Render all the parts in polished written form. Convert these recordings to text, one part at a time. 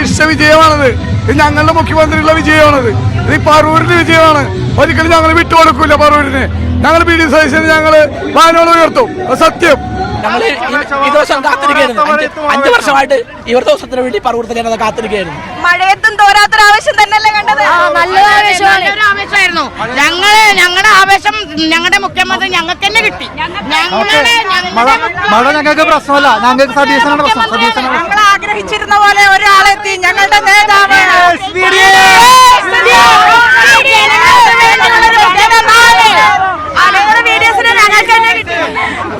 പ്രതീക്ഷ വിജയമാണത്. ഇത് ഞങ്ങളുടെ മുഖ്യമന്ത്രിയുടെ വിജയമാണത്. ഇത് പറവൂരിന്റെ വിജയമാണ്. ഒരിക്കലും ഞങ്ങൾ വിട്ടുകൊടുക്കൂല പറവൂരിന്. ഞങ്ങൾ BD സതീശന് ഞങ്ങൾ വാനോളം ഉയർത്തും. സത്യം. ഞങ്ങൾ ഈ ദിവസം കാത്തിരിക്കുകയായിരുന്നു. 5 വർഷമായിട്ട് ഇവർ ദിവസത്തിന് വേണ്ടി പറവൂർത്ത് ജനത കാത്തിരിക്കുകയായിരുന്നു. മഴയത്തും തോരാത്തൊരു ആവേശം തന്നെയല്ലേ കണ്ടത്? നല്ലൊരു ആവേശമായിരുന്നു. ഞങ്ങളുടെ ആവേശം ഞങ്ങളുടെ മുഖ്യമന്ത്രി ഞങ്ങൾക്ക് തന്നെ കിട്ടി. മഴ ഞങ്ങൾക്ക് പ്രശ്നമല്ല, ഞങ്ങൾക്ക് സതീശനാണ് പ്രശ്നം. ഞങ്ങൾ ആഗ്രഹിച്ചിരുന്ന പോലെ ഒരാളെത്തി. ഞങ്ങളുടെ നേതാവ്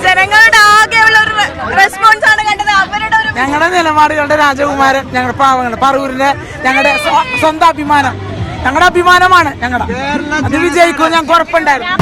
ജനങ്ങളുടെ ആകെയുള്ള ഒരു റെസ്പോൺസ് ആണ് കണ്ടത്. അവരുടെ ഒരു ഞങ്ങളുടെ നിലപാടുകളുടെ രാജകുമാരൻ, ഞങ്ങളുടെ പാവങ്ങൾ, പറവൂരിന്റെ ഞങ്ങളുടെ സ്വന്തം അഭിമാനം, ഞങ്ങളുടെ അഭിമാനമാണ്. ഞങ്ങളുടെ അത് വിജയിക്കും, ഞങ്ങൾക്ക് ഉറപ്പുണ്ടായിരുന്നു.